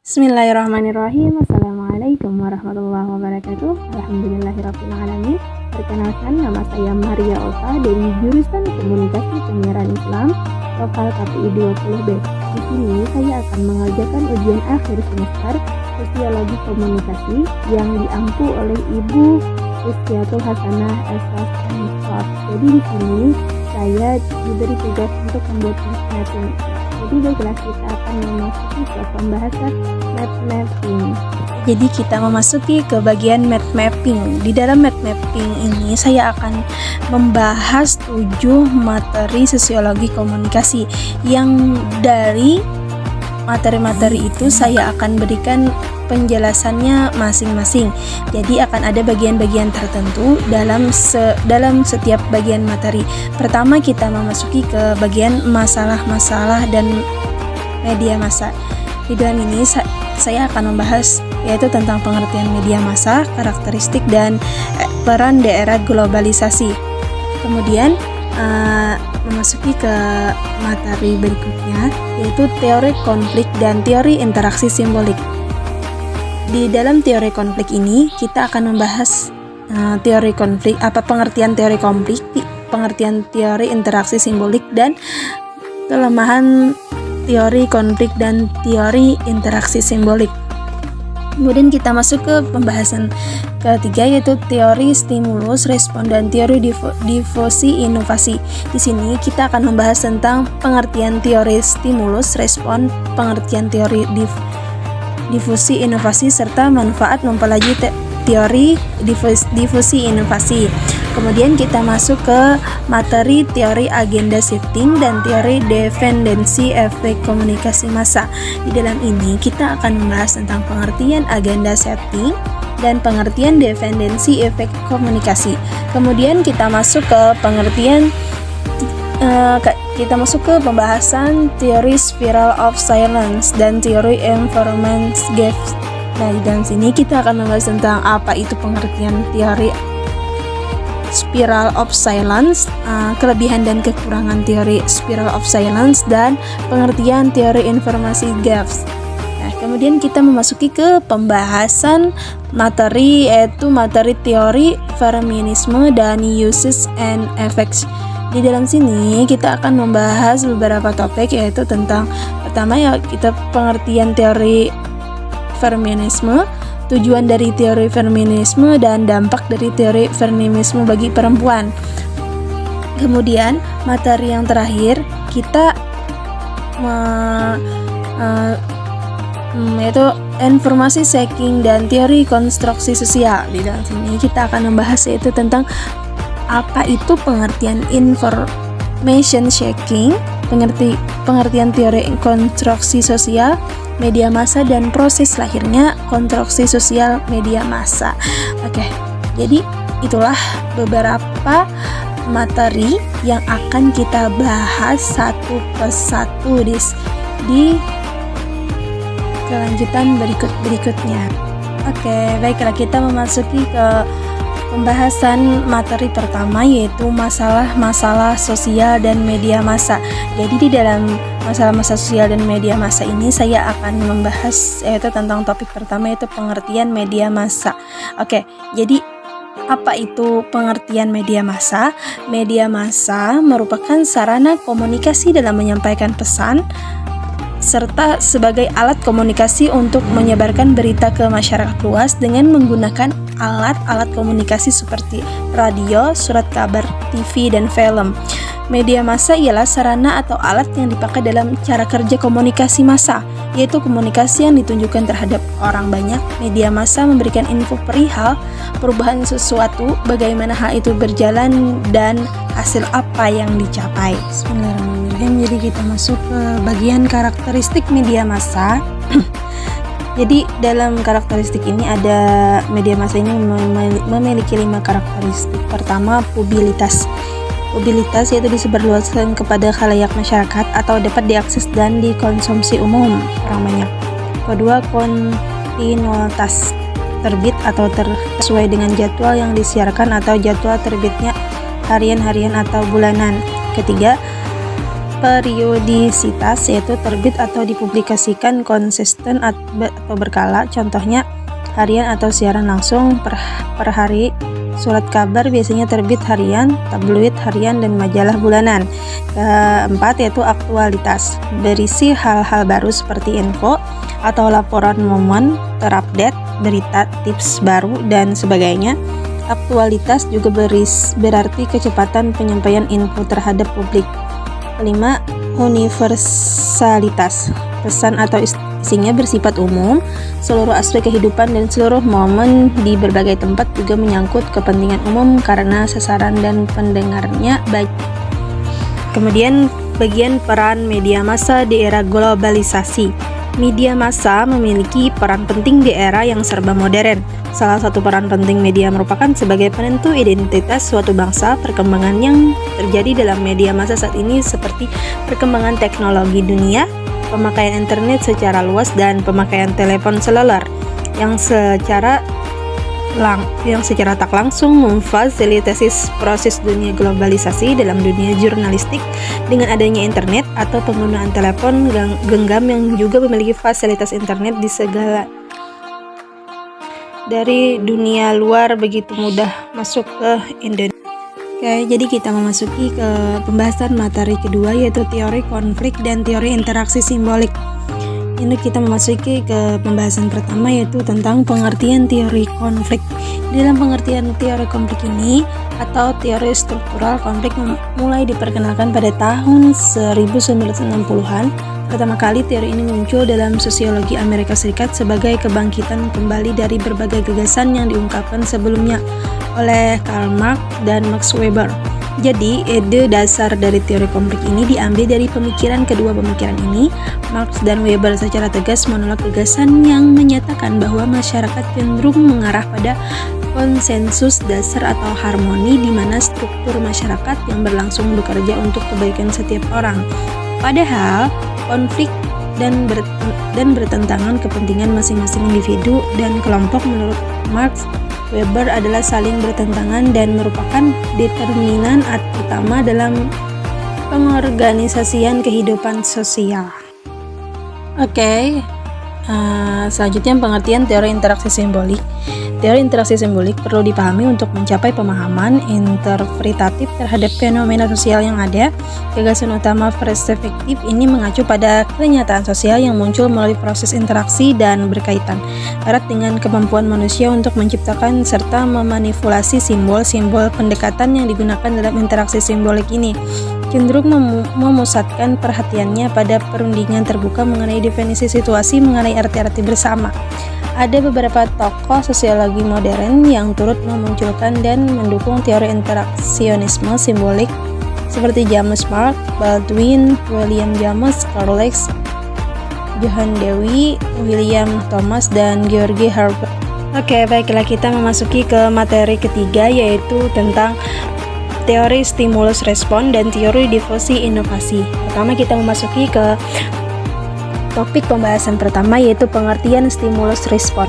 Bismillahirrahmanirrahim. Assalamualaikum warahmatullahi wabarakatuh. Alhamdulillahirrahmanirrahim. Perkenalkan, nama saya Maria Ota dari jurusan Komunikasi Penyiaran Islam lokal KPI 20B. Di sini saya akan mengajarkan ujian akhir semester Sosiologi Komunikasi yang diampu oleh Ibu Rizkiatul Hasanah SS. Jadi di sini saya diberi tugas untuk membuat mapping. Jadi baiklah, kita akan memasuki ke pembahasan map mapping. Jadi kita memasuki ke bagian map mapping. Di dalam map mapping ini saya akan membahas 7 materi sosiologi komunikasi yang dari materi-materi itu saya akan berikan penjelasannya masing-masing. Jadi akan ada bagian-bagian tertentu dalam setiap bagian materi. Pertama kita memasuki ke bagian masalah-masalah dan media massa. Di dalam ini saya akan membahas yaitu tentang pengertian media massa, karakteristik dan peran daerah globalisasi. Kemudian memasuki ke materi berikutnya yaitu teori konflik dan teori interaksi simbolik. Di dalam teori konflik ini kita akan membahas teori konflik, apa pengertian teori konflik, pengertian teori interaksi simbolik dan kelemahan teori konflik dan teori interaksi simbolik. Kemudian kita masuk ke pembahasan ketiga yaitu teori stimulus respon dan teori difusi inovasi. Di sini kita akan membahas tentang pengertian teori stimulus respon, pengertian teori difusi inovasi serta manfaat mempelajari teori difusi inovasi. Kemudian kita masuk ke materi teori agenda setting dan teori dependensi efek komunikasi massa. Di dalam ini kita akan membahas tentang pengertian agenda setting dan pengertian dependensi efek komunikasi. Kemudian kita masuk ke pengertian pembahasan teori spiral of silence dan teori environment gaps. Nah, di dalam sini kita akan membahas tentang apa itu pengertian teori spiral of silence, kelebihan dan kekurangan teori spiral of silence dan pengertian teori informasi gaps. Nah, kemudian kita memasuki ke pembahasan materi yaitu materi teori feminisme dan uses and effects. Di dalam sini kita akan membahas beberapa topik yaitu tentang pertama ya kita pengertian teori feminisme, tujuan dari teori feminisme dan dampak dari teori feminisme bagi perempuan. Kemudian materi yang terakhir kita yaitu informasi seeking dan teori konstruksi sosial. Di dalam sini kita akan membahas yaitu tentang apa itu pengertian information seeking, pengertian teori konstruksi sosial media massa dan proses lahirnya konstruksi sosial media massa. Oke, jadi itulah beberapa materi yang akan kita bahas satu persatu di kelanjutan berikutnya. Oke, baiklah kita memasuki ke pembahasan materi pertama yaitu masalah-masalah sosial dan media massa. Jadi di dalam masalah-masalah sosial dan media massa ini saya akan membahas yaitu tentang topik pertama yaitu pengertian media massa. Oke, jadi apa itu pengertian media massa? Media massa merupakan sarana komunikasi dalam menyampaikan pesan serta sebagai alat komunikasi untuk menyebarkan berita ke masyarakat luas dengan menggunakan alat-alat komunikasi seperti radio, surat kabar, TV, dan film. Media massa ialah sarana atau alat yang dipakai dalam cara kerja komunikasi massa, yaitu komunikasi yang ditunjukkan terhadap orang banyak. Media massa memberikan info perihal perubahan sesuatu, bagaimana hal itu berjalan, dan hasil apa yang dicapai. Bismillahirrahmanirrahim. Jadi kita masuk ke bagian karakteristik media massa. Jadi dalam karakteristik ini ada media massa ini memiliki 5 karakteristik. Pertama, publisitas. Publisitas yaitu disebarluaskan kepada khalayak masyarakat atau dapat diakses dan dikonsumsi umum orang banyak. Kedua, kontinuitas, terbit atau sesuai dengan jadwal yang disiarkan atau jadwal terbitnya harian atau bulanan. Ketiga, periodisitas, yaitu terbit atau dipublikasikan konsisten atau berkala, contohnya harian atau siaran langsung per hari. Surat kabar biasanya terbit harian, tabloid harian, dan majalah bulanan. Keempat yaitu aktualitas, berisi hal-hal baru seperti info atau laporan momen terupdate, berita, tips baru, dan sebagainya. Aktualitas juga berarti kecepatan penyampaian info terhadap publik. Kelima, universalitas, pesan atau isinya bersifat umum, seluruh aspek kehidupan dan seluruh momen di berbagai tempat, juga menyangkut kepentingan umum karena sasaran dan pendengarnya baik. Kemudian bagian peran media massa di era globalisasi. Media massa memiliki peran penting di era yang serba modern. Salah satu peran penting media merupakan sebagai penentu identitas suatu bangsa. Perkembangan yang terjadi dalam media massa saat ini seperti perkembangan teknologi dunia, pemakaian internet secara luas, dan pemakaian telepon seluler yang secara tak langsung memfasilitasi proses dunia globalisasi. Dalam dunia jurnalistik, dengan adanya internet atau penggunaan telepon genggam yang juga memiliki fasilitas internet di segala dari dunia luar begitu mudah masuk ke Indonesia. Oke, jadi kita memasuki ke pembahasan materi kedua, yaitu teori konflik dan teori interaksi simbolik. Ini kita memasuki ke pembahasan pertama, yaitu tentang pengertian teori konflik. Dalam pengertian teori konflik ini atau teori struktural konflik mulai diperkenalkan pada tahun 1960-an. Pertama kali teori ini muncul dalam sosiologi Amerika Serikat sebagai kebangkitan kembali dari berbagai gagasan yang diungkapkan sebelumnya oleh Karl Marx dan Max Weber. Jadi, ide dasar dari teori konflik ini diambil dari pemikiran kedua pemikiran ini. Marx dan Weber secara tegas menolak gagasan yang menyatakan bahwa masyarakat cenderung mengarah pada konsensus dasar atau harmoni, di mana struktur masyarakat yang berlangsung bekerja untuk kebaikan setiap orang. Padahal konflik dan bertentangan kepentingan masing-masing individu dan kelompok menurut Marx Weber adalah saling bertentangan dan merupakan determinan utama dalam pengorganisasian kehidupan sosial. Oke, selanjutnya pengertian teori interaksi simbolik. Teori interaksi simbolik perlu dipahami untuk mencapai pemahaman interpretatif terhadap fenomena sosial yang ada. Gagasan utama perspektif ini mengacu pada kenyataan sosial yang muncul melalui proses interaksi dan berkaitan erat dengan kemampuan manusia untuk menciptakan serta memanipulasi simbol-simbol. Pendekatan yang digunakan dalam interaksi simbolik ini cenderung memusatkan perhatiannya pada perundingan terbuka mengenai definisi situasi, mengenai arti-arti bersama. Ada beberapa tokoh sosiologi modern yang turut memunculkan dan mendukung teori interaksionisme simbolik seperti James Mark, Baldwin, William James, Karl Lex, Johann Dewey, William Thomas, dan George Herbert. Oke, baiklah, kita memasuki ke materi ketiga, yaitu tentang teori stimulus respon dan teori difusi inovasi. Pertama, kita memasuki ke topik pembahasan pertama, yaitu pengertian stimulus respon.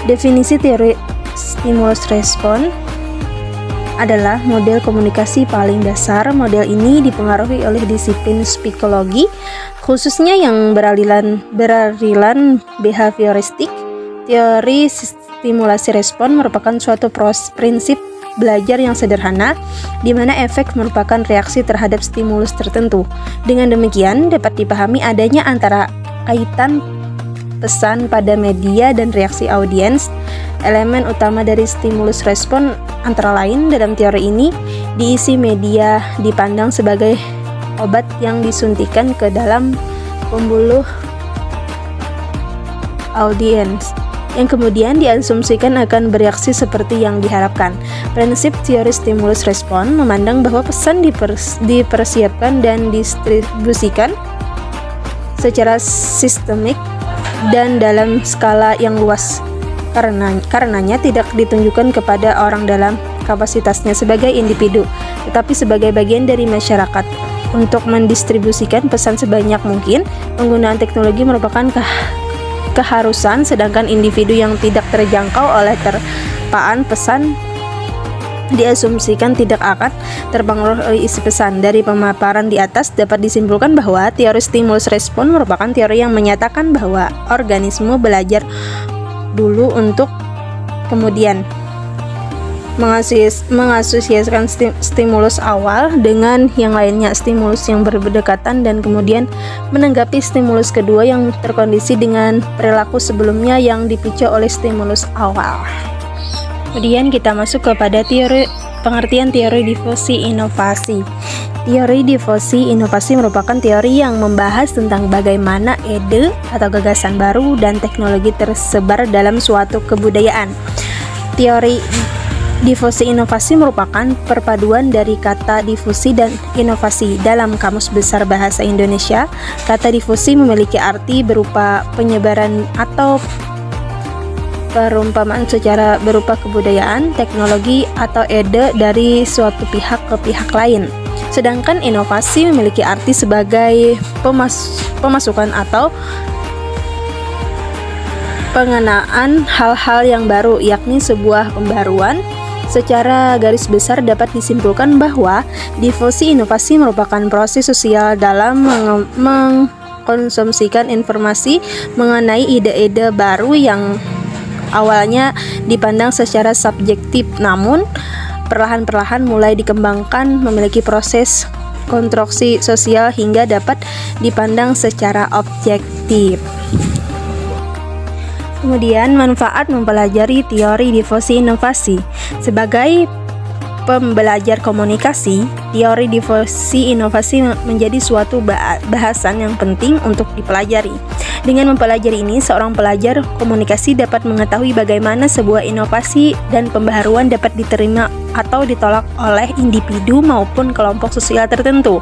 Definisi teori stimulus respon adalah model komunikasi paling dasar. Model ini dipengaruhi oleh disiplin psikologi, khususnya yang beraliran behavioristik. Teori stimulasi respon merupakan suatu prinsip belajar yang sederhana, di mana efek merupakan reaksi terhadap stimulus tertentu. Dengan demikian, dapat dipahami adanya antara kaitan pesan pada media dan reaksi audiens. Elemen utama dari stimulus respon antara lain dalam teori ini, diisi media dipandang sebagai obat yang disuntikan ke dalam pembuluh audiens, yang kemudian diasumsikan akan bereaksi seperti yang diharapkan. Prinsip teori stimulus respon memandang bahwa pesan dipersiapkan dan distribusikan secara sistemik dan dalam skala yang luas. Karenanya tidak ditunjukkan kepada orang dalam kapasitasnya sebagai individu, tetapi sebagai bagian dari masyarakat. Untuk mendistribusikan pesan sebanyak mungkin, penggunaan teknologi merupakan keharusan, sedangkan individu yang tidak terjangkau oleh terpaan pesan diasumsikan tidak akan terpengaruh oleh isi pesan. Dari pemaparan di atas dapat disimpulkan bahwa teori stimulus respon merupakan teori yang menyatakan bahwa organisme belajar dulu untuk kemudian mengasosiasikan stimulus awal dengan yang lainnya, stimulus yang berdekatan, dan kemudian menanggapi stimulus kedua yang terkondisi dengan perilaku sebelumnya yang dipicu oleh stimulus awal. Kemudian kita masuk kepada pengertian teori difusi inovasi. Teori difusi inovasi merupakan teori yang membahas tentang bagaimana ide atau gagasan baru dan teknologi tersebar dalam suatu kebudayaan. Teori difusi inovasi merupakan perpaduan dari kata difusi dan inovasi. Dalam Kamus Besar Bahasa Indonesia, kata difusi memiliki arti berupa penyebaran atau perumpamaan secara berupa kebudayaan, teknologi, atau ide dari suatu pihak ke pihak lain. Sedangkan inovasi memiliki arti sebagai pemasukan atau pengenaan hal-hal yang baru, yakni sebuah pembaruan. Secara garis besar dapat disimpulkan bahwa difusi inovasi merupakan proses sosial dalam mengkonsumsikan informasi mengenai ide-ide baru yang awalnya dipandang secara subjektif, namun perlahan-perlahan mulai dikembangkan memiliki proses konstruksi sosial hingga dapat dipandang secara objektif. Kemudian manfaat mempelajari teori difusi inovasi. Sebagai pembelajar komunikasi, teori difusi inovasi menjadi suatu bahasan yang penting untuk dipelajari. Dengan mempelajari ini, seorang pelajar komunikasi dapat mengetahui bagaimana sebuah inovasi dan pembaharuan dapat diterima atau ditolak oleh individu maupun kelompok sosial tertentu.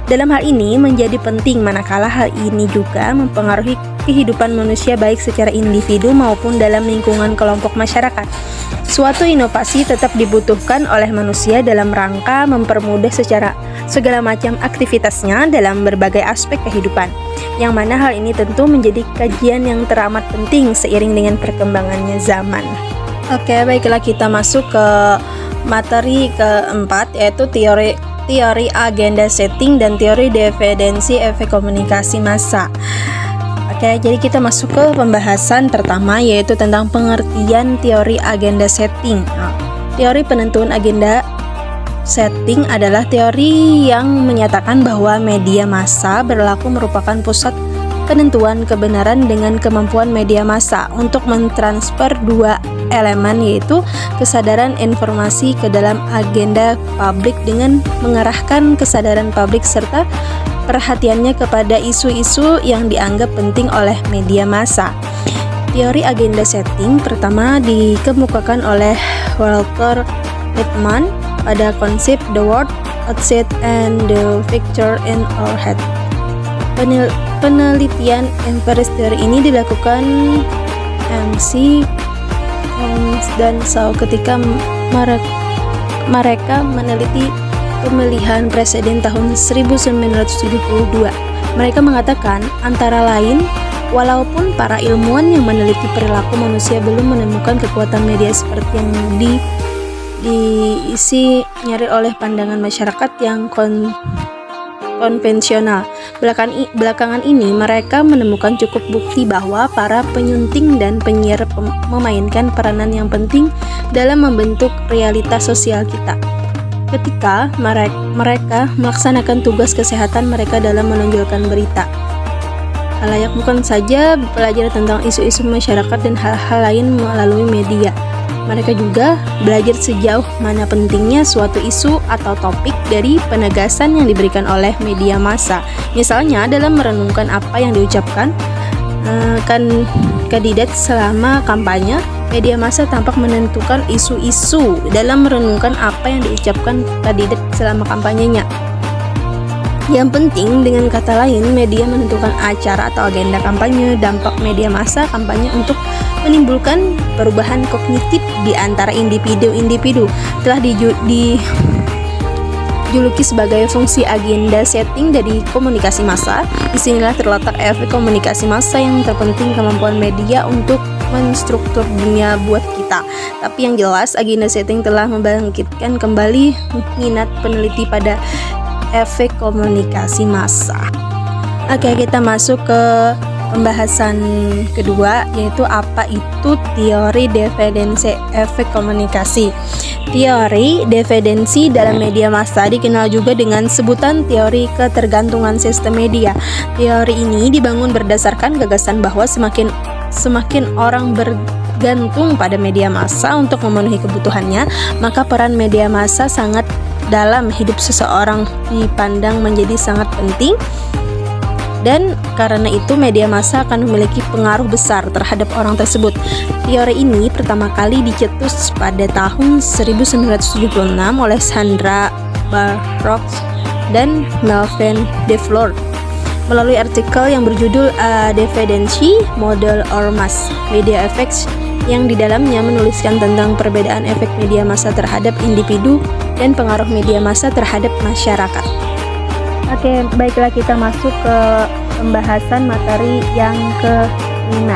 Dalam hal ini menjadi penting manakala hal ini juga mempengaruhi kehidupan manusia baik secara individu maupun dalam lingkungan kelompok masyarakat. Suatu inovasi tetap dibutuhkan oleh manusia dalam rangka mempermudah secara segala macam aktivitasnya dalam berbagai aspek kehidupan, yang mana hal ini tentu menjadi kajian yang teramat penting seiring dengan perkembangannya zaman. Oke, baiklah kita masuk ke materi keempat, yaitu teori agenda setting dan teori dependensi efek komunikasi massa. Oke, jadi kita masuk ke pembahasan pertama, yaitu tentang pengertian teori agenda setting. Teori penentuan agenda setting adalah teori yang menyatakan bahwa media massa berlaku merupakan pusat penentuan kebenaran dengan kemampuan media massa untuk mentransfer dua elemen, yaitu kesadaran informasi ke dalam agenda publik dengan mengarahkan kesadaran publik serta perhatiannya kepada isu-isu yang dianggap penting oleh media massa. Teori agenda setting pertama dikemukakan oleh Walter Lippmann pada konsep The Word Outside and the Picture in Our Head. Penelitian empiris teori ini dilakukan MC Holmes dan Shaw ketika mereka meneliti pemilihan presiden tahun 1972. Mereka mengatakan antara lain, walaupun para ilmuwan yang meneliti perilaku manusia belum menemukan kekuatan media seperti yang diisi nyari oleh pandangan masyarakat yang konvensional. Belakangan ini mereka menemukan cukup bukti bahwa para penyunting dan penyiar memainkan peranan yang penting dalam membentuk realitas sosial kita. Ketika mereka melaksanakan tugas kesehatan mereka dalam menonjolkan berita, halayak bukan saja belajar tentang isu-isu masyarakat dan hal-hal lain melalui media. Mereka juga belajar sejauh mana pentingnya suatu isu atau topik dari penegasan yang diberikan oleh media massa. Misalnya dalam merenungkan apa yang diucapkan kandidat selama kampanye, media massa tampak menentukan isu-isu dalam merenungkan apa yang diucapkan kandidat selama kampanyenya. Yang penting, dengan kata lain, media menentukan acara atau agenda kampanye. Dampak media massa kampanye untuk menimbulkan perubahan kognitif di antara individu-individu telah dijuluki sebagai fungsi agenda setting dari komunikasi massa. Disinilah terletak efek komunikasi massa yang terpenting, kemampuan media untuk menstruktur dunia buat kita. Tapi yang jelas agenda setting telah membangkitkan kembali minat peneliti pada efek komunikasi massa. Oke, kita masuk ke pembahasan kedua, yaitu apa itu teori dependensi efek komunikasi. Teori dependensi dalam media massa dikenal juga dengan sebutan teori ketergantungan sistem media. Teori ini dibangun berdasarkan gagasan bahwa semakin orang bergantung pada media massa untuk memenuhi kebutuhannya, maka peran media massa sangat dalam hidup seseorang dipandang menjadi sangat penting. Dan karena itu media massa akan memiliki pengaruh besar terhadap orang tersebut. Teori ini pertama kali dicetus pada tahun 1976 oleh Sandra Burrock dan Melvin DeFleur melalui artikel yang berjudul Dependency Model or Mass Media Effects, yang di dalamnya menuliskan tentang perbedaan efek media massa terhadap individu dan pengaruh media massa terhadap masyarakat. Oke, baiklah kita masuk ke pembahasan materi yang ke-5,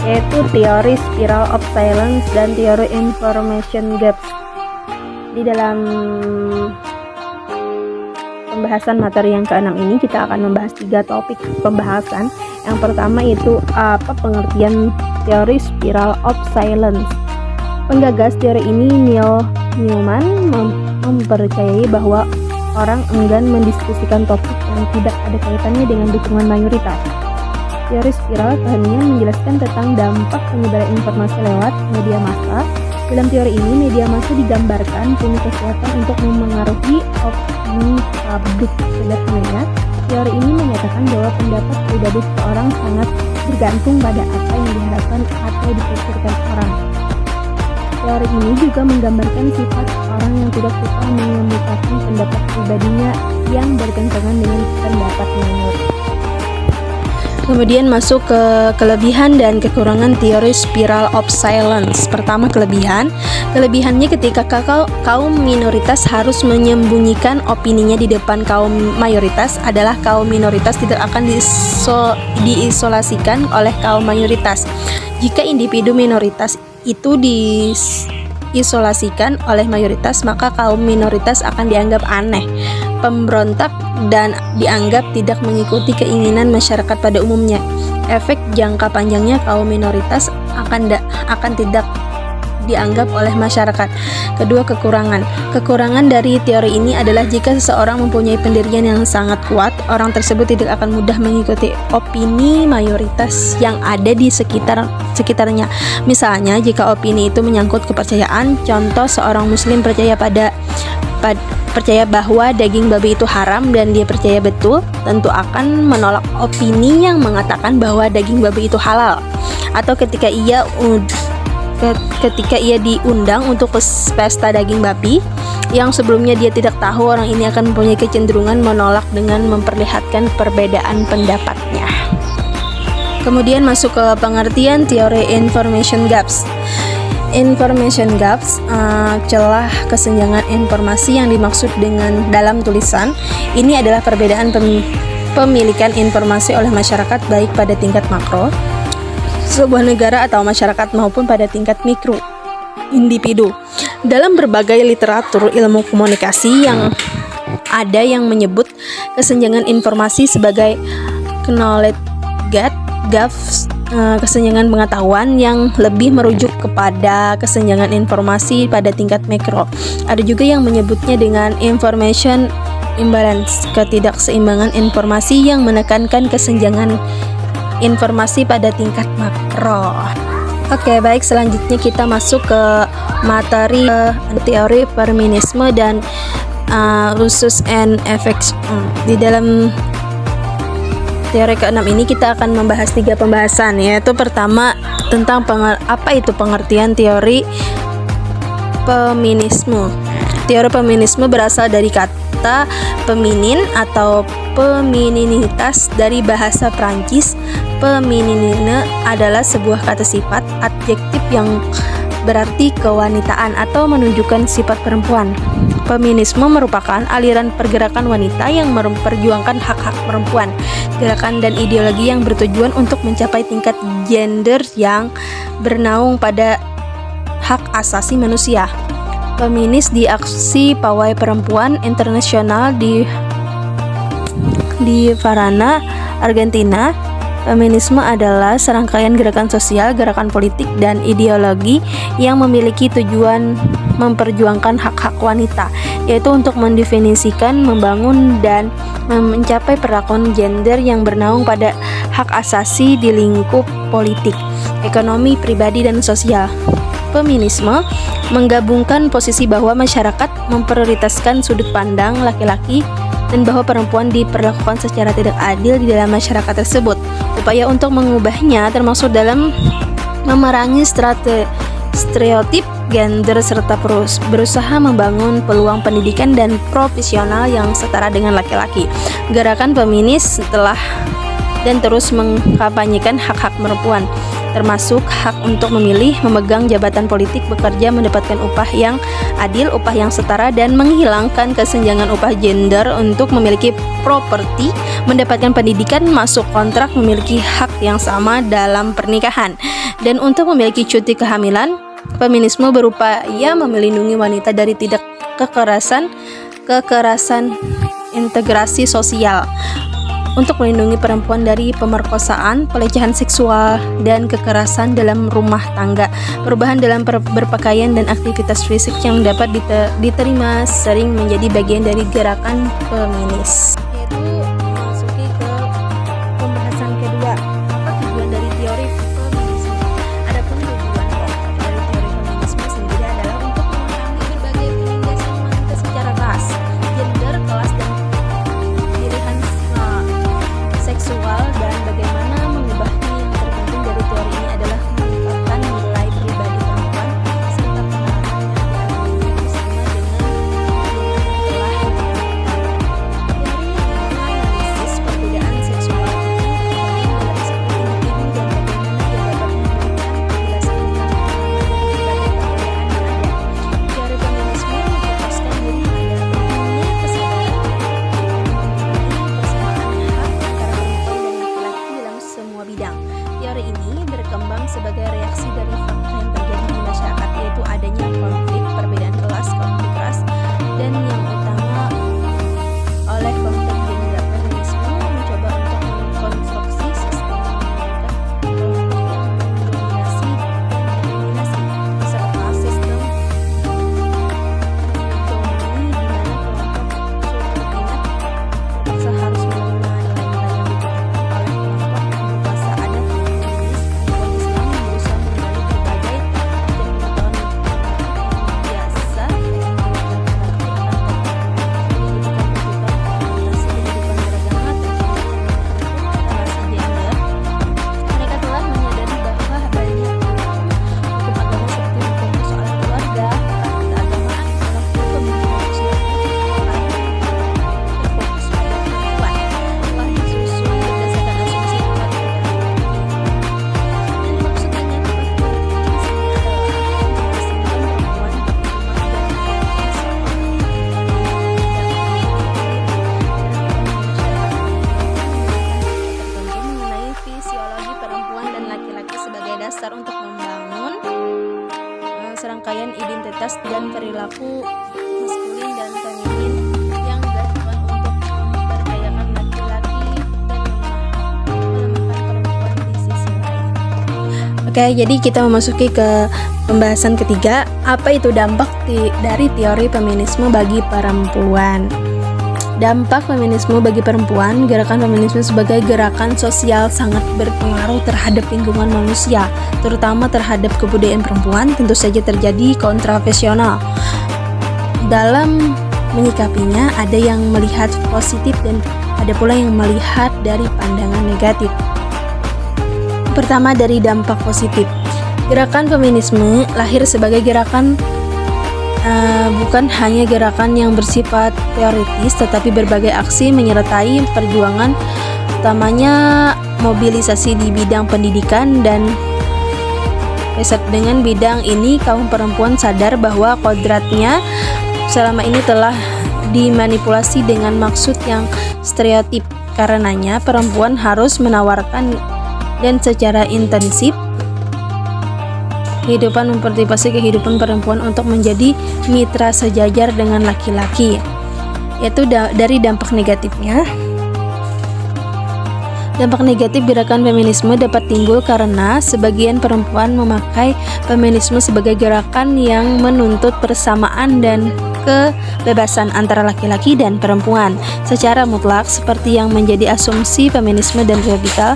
yaitu teori spiral of silence dan teori information gaps. Di dalam pembahasan materi yang ke-6 ini kita akan membahas 3 topik pembahasan. Yang pertama itu apa pengertian teori spiral of silence. Penggagas teori ini Neil Newman mempercayai bahwa orang enggan mendiskusikan topik yang tidak ada kaitannya dengan dukungan mayoritas. Teori spiral kehendak menjelaskan tentang dampak penyebaran informasi lewat media massa. Dalam teori ini, media massa digambarkan punya kekuatan untuk memengaruhi opini publik. Sederhananya, teori ini menyatakan bahwa pendapat pribadi seseorang sangat bergantung pada apa yang diharapkan atau dipikirkan orang. Teori ini juga menggambarkan sifat orang yang tidak suka mengemukakan pendapat pribadinya yang bertentangan dengan pendapat mayoritas. Kemudian masuk ke kelebihan dan kekurangan teori spiral of silence. Pertama, kelebihannya ketika kaum minoritas harus menyembunyikan opininya di depan kaum mayoritas adalah kaum minoritas tidak akan diisolasikan oleh kaum mayoritas. Jika individu minoritas itu diisolasikan oleh mayoritas, maka kaum minoritas akan dianggap aneh, pemberontak, dan dianggap tidak mengikuti keinginan masyarakat pada umumnya. Efek jangka panjangnya kaum minoritas akan tidak dianggap oleh masyarakat. Kedua, kekurangan dari teori ini adalah jika seseorang mempunyai pendirian yang sangat kuat, orang tersebut tidak akan mudah mengikuti opini mayoritas yang ada di sekitarnya. Misalnya, jika opini itu menyangkut kepercayaan, contoh seorang muslim percaya bahwa daging babi itu haram dan dia percaya betul, tentu akan menolak opini yang mengatakan bahwa daging babi itu halal. Atau ketika ia diundang untuk pesta daging babi yang sebelumnya dia tidak tahu, orang ini akan mempunyai kecenderungan menolak dengan memperlihatkan perbedaan pendapatnya. Kemudian masuk ke pengertian teori information gaps. Information gaps, celah kesenjangan informasi yang dimaksud dengan dalam tulisan ini adalah perbedaan pemilikan informasi oleh masyarakat baik pada tingkat makro, sebuah negara atau masyarakat, maupun pada tingkat mikro, individu. Dalam berbagai literatur ilmu komunikasi yang ada yang menyebut kesenjangan informasi sebagai knowledge gaps, kesenjangan pengetahuan yang lebih merujuk kepada kesenjangan informasi pada tingkat mikro. Ada juga yang menyebutnya dengan information imbalance, ketidakseimbangan informasi yang menekankan kesenjangan informasi pada tingkat makro. Oke, baik, selanjutnya kita masuk ke materi teori feminisme dan usus and effects. Di dalam teori ke-6 ini kita akan membahas 3 pembahasan, yaitu pertama tentang apa itu pengertian teori feminisme. Teori feminisme berasal dari kata feminin atau femininitas dari bahasa Prancis. Feminine adalah sebuah kata sifat adjektif yang berarti kewanitaan atau menunjukkan sifat perempuan. Feminisme merupakan aliran pergerakan wanita yang memperjuangkan hak-hak perempuan, gerakan dan ideologi yang bertujuan untuk mencapai tingkat gender yang bernaung pada hak asasi manusia. Feminis di Aksi Pawai Perempuan Internasional di Varna, Argentina. Feminisme adalah serangkaian gerakan sosial, gerakan politik, dan ideologi yang memiliki tujuan memperjuangkan hak-hak wanita, yaitu untuk mendefinisikan, membangun, dan mencapai perlakuan gender yang bernaung pada hak asasi di lingkup politik, ekonomi, pribadi, dan sosial. Feminisme menggabungkan posisi bahwa masyarakat memprioritaskan sudut pandang laki-laki dan bahwa perempuan diperlakukan secara tidak adil di dalam masyarakat tersebut. Upaya untuk mengubahnya termasuk dalam memerangi stereotip gender serta berusaha membangun peluang pendidikan dan profesional yang setara dengan laki-laki. Gerakan feminis telah dan terus mengkampanyekan hak-hak perempuan, termasuk hak untuk memilih, memegang jabatan politik, bekerja, mendapatkan upah yang adil, upah yang setara, dan menghilangkan kesenjangan upah gender, untuk memiliki properti, mendapatkan pendidikan, masuk kontrak, memiliki hak yang sama dalam pernikahan, dan untuk memiliki cuti kehamilan. Feminisme berupaya melindungi wanita dari tidak kekerasan, integrasi sosial, untuk melindungi perempuan dari pemerkosaan, pelecehan seksual, dan kekerasan dalam rumah tangga, perubahan dalam berpakaian dan aktivitas fisik yang dapat diterima sering menjadi bagian dari gerakan feminis. Yaitu memasuki ke pembahasan kedua, apa tujuan dari teori feminisme. Adapun tujuan dari teori feminisme sendiri adalah untuk memahami berbagai penindasan wanita secara ras, gender, kelas, dan pilihan seksual, dan bagaimana mengubahnya. Yang terpenting dari teori ini adalah meningkatkan nilai pribadi perempuan serta pengalaman yang dialami bersama dengan telah teori menganalisis perbedaan seksual itu dalam satu individu dan bagaimana ia dapat memberikan penjelasan tentang pengalaman dan berbagai perbedaan yang ada. Teori feminisme memfokuskan diri pada pentingnya kesadaran mengenai persamaan hak antara perempuan dan laki-laki dalam semua bidang. Teori ini berkembang sebagai reaksi dari fakta yang terjadi di masyarakat, yaitu adanya konflik, perbedaan kelas, konflik ras, dan yang utama oleh konflik gender. Feminisme mencoba untuk mengkonstruksi sistem yang mengajarkan kelompok yang mendominasi dan didominasi, serta sistem hegemoni di mana kelompok subordinat terpaksa harus menerima nilai-nilai yang ditetapkan oleh kelompok yang berkuasa. Ada feminis, perempuan Islam yang berusaha menggali berbagai macam pengetahuan yang biasa dengan menggunakan pendidikan digital, orientasi kehidupan beragama, relasi gender. Mereka telah menyadari bahwa banyak hukum agama seperti hukum persoalan keluarga, keagamaan, hukum manusia berfokus pada perempuan, telah disusun berdasarkan asumsi patriarki. Dan maksud dan nyata patriarki di sini adalah mengasingkan perempuan di rumah dan menjadikan seorang yang tidak tertentu mengenai fisiologi perempuan dan laki-laki sebagai dasar untuk membangun serangkaian identitas dan perilaku maskulin dan feminin yang dilakukan untuk memberdayakan laki-laki dan melemahkan perempuan di sisi lain. Oke, jadi kita memasuki ke pembahasan ketiga, apa itu dampak dari teori feminisme bagi perempuan. Dampak feminisme bagi perempuan. Gerakan feminisme sebagai gerakan sosial sangat berpengaruh terhadap lingkungan manusia, terutama terhadap kebudayaan perempuan. Tentu saja terjadi kontraversional dalam menyikapinya. Ada yang melihat positif dan ada pula yang melihat dari pandangan negatif. Pertama, dari dampak positif. Gerakan feminisme lahir sebagai gerakan bukan hanya gerakan yang bersifat teoritis, tetapi berbagai aksi menyertai perjuangan, utamanya mobilisasi di bidang pendidikan dan riset. Dengan bidang ini, kaum perempuan sadar bahwa kodratnya selama ini telah dimanipulasi dengan maksud yang stereotip. Karenanya, perempuan harus menawarkan dan secara intensif kehidupan mempertipasi kehidupan perempuan untuk menjadi mitra sejajar dengan laki-laki. Yaitu dari dampak negatifnya. Dampak negatif gerakan feminisme dapat timbul karena sebagian perempuan memakai feminisme sebagai gerakan yang menuntut persamaan dan kebebasan antara laki-laki dan perempuan secara mutlak seperti yang menjadi asumsi feminisme dan radikal.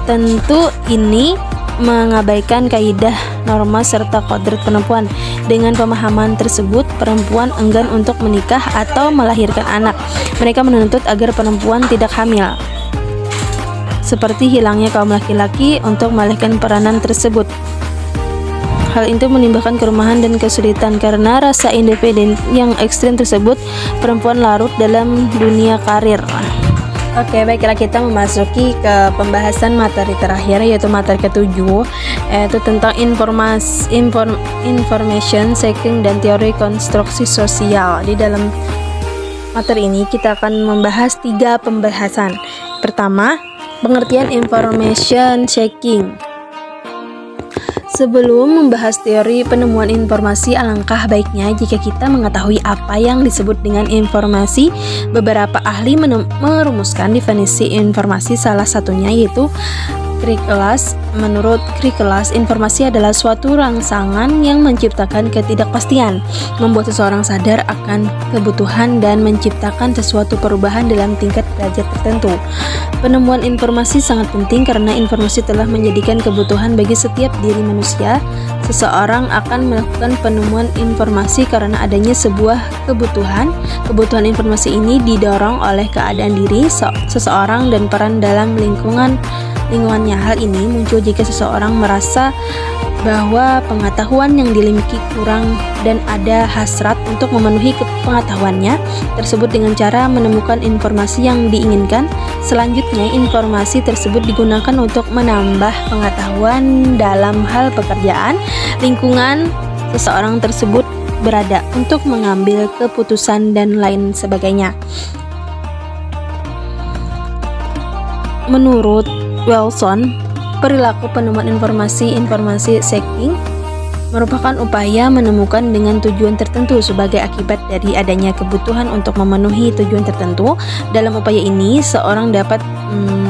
Tentu ini mengabaikan kaidah, norma serta kodrat perempuan. Dengan pemahaman tersebut, perempuan enggan untuk menikah atau melahirkan anak. Mereka menuntut agar perempuan tidak hamil, seperti hilangnya kaum laki-laki untuk mengalihkan peranan tersebut. Hal itu menimbulkan kerumahan dan kesulitan karena rasa independen yang ekstrim tersebut, perempuan larut dalam dunia karir. Oke, baiklah, kita memasuki ke pembahasan materi terakhir, yaitu materi ke-7, yaitu tentang information seeking dan teori konstruksi sosial. Di dalam materi ini kita akan membahas 3 pembahasan. Pertama, pengertian information seeking. Sebelum membahas teori penemuan informasi, alangkah baiknya jika kita mengetahui apa yang disebut dengan informasi. Beberapa ahli merumuskan definisi informasi, salah satunya yaitu Krikelas. Menurut Krikelas, informasi adalah suatu rangsangan yang menciptakan ketidakpastian, membuat seseorang sadar akan kebutuhan dan menciptakan sesuatu perubahan dalam tingkat derajat tertentu. Penemuan informasi sangat penting karena informasi telah menjadikan kebutuhan bagi setiap diri manusia. Seseorang akan melakukan penemuan informasi karena adanya sebuah kebutuhan. Kebutuhan informasi ini didorong oleh keadaan diri seseorang dan peran dalam lingkungannya. Hal ini muncul jika seseorang merasa bahwa pengetahuan yang dimiliki kurang dan ada hasrat untuk memenuhi pengetahuannya tersebut dengan cara menemukan informasi yang diinginkan. Selanjutnya, informasi tersebut digunakan untuk menambah pengetahuan dalam hal pekerjaan, lingkungan seseorang tersebut berada untuk mengambil keputusan dan lain sebagainya. Menurut Wilson, perilaku penemuan informasi seeking merupakan upaya menemukan dengan tujuan tertentu sebagai akibat dari adanya kebutuhan untuk memenuhi tujuan tertentu. Dalam upaya ini, seorang dapat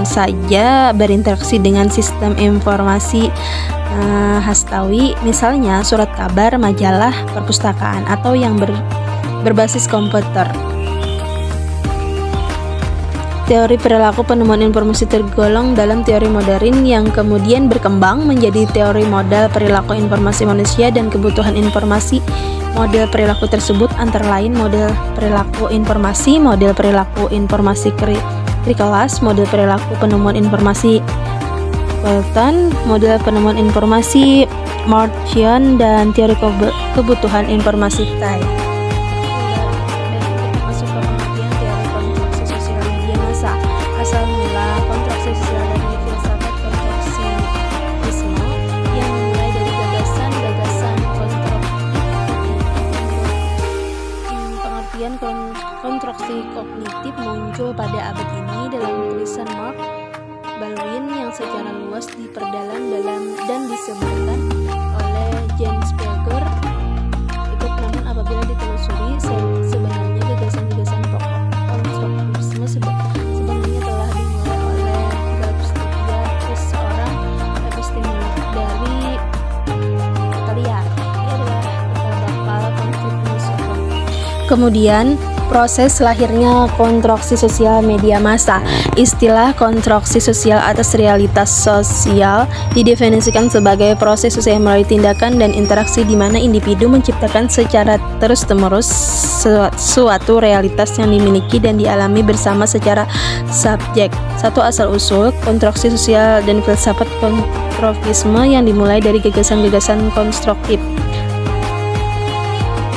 saja berinteraksi dengan sistem informasi hastawi, misalnya surat kabar, majalah, perpustakaan, atau yang berbasis komputer. Teori perilaku penemuan informasi tergolong dalam teori modern yang kemudian berkembang menjadi teori modal perilaku informasi manusia dan kebutuhan informasi. Model perilaku tersebut antara lain model perilaku informasi Krikelas, model perilaku penemuan informasi Walton, model penemuan informasi Martian, dan teori kebutuhan informasi Tai. Asal mula konstruksi sosial dari filsafat konstruktivisme yang dimulai dari gagasan pengertian konstruksi kognitif muncul pada abad ini dalam tulisan Mark Baldwin yang secara luas diperdalam dan disebarkan oleh James Spiegel. Namun apabila ditelusuri, sebenarnya gagasan-gagasan pokok konstruktivisme sebenarnya telah dimulai oleh Gabriel, seorang epistemolog dari Italia. Ia adalah cikal bakal konstruktivisme. Kemudian proses lahirnya konstruksi sosial media massa. Istilah konstruksi sosial atas realitas sosial didefinisikan sebagai proses sosial melalui tindakan dan interaksi di mana individu menciptakan secara terus-menerus suatu realitas yang dimiliki dan dialami bersama secara subjek. Satu asal-usul konstruksi sosial dan filsafat konstruktivisme yang dimulai dari gagasan-gagasan konstruktif.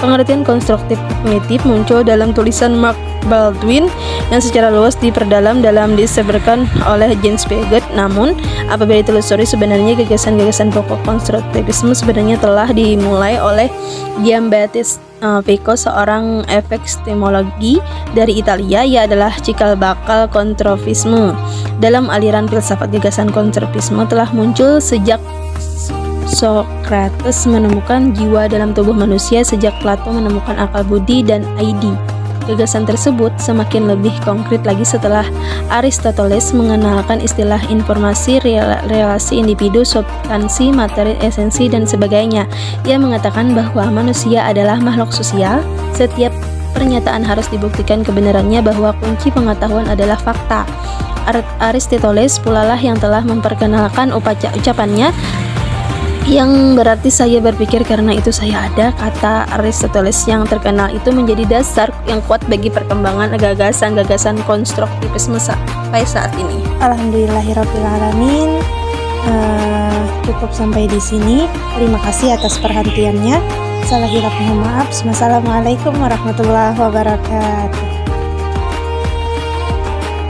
Pengertian konstruktif kognitif muncul dalam tulisan Mark Baldwin yang secara luas diperdalam dan disebarkan oleh James Spiegel. Namun, apabila ditelusuri, sebenarnya gagasan-gagasan pokok konstruktivisme sebenarnya telah dimulai oleh Giambattista Vico, seorang epistemologi dari Italia. Ia adalah cikal bakal konstruktivisme. Dalam aliran filsafat, gagasan konstruktivisme telah muncul sejak Socrates menemukan jiwa dalam tubuh manusia sejak Plato menemukan akal budi dan ID. Gagasan tersebut semakin lebih konkret lagi setelah Aristoteles mengenalkan istilah informasi, relasi individu, substansi, materi, esensi, dan sebagainya. Ia mengatakan bahwa manusia adalah makhluk sosial. Setiap pernyataan harus dibuktikan kebenarannya, bahwa kunci pengetahuan adalah fakta. Aristoteles pula lah yang telah memperkenalkan ucapannya yang berarti saya berpikir karena itu saya ada. Kata Aristoteles yang terkenal itu menjadi dasar yang kuat bagi perkembangan gagasan-gagasan konstruktivisme sampai saat ini. Alhamdulillahirrabbilalamin. Cukup sampai di sini. Terima kasih atas perhatiannya. Salah hilap mohon maaf. Wassalamualaikum warahmatullahi wabarakatuh.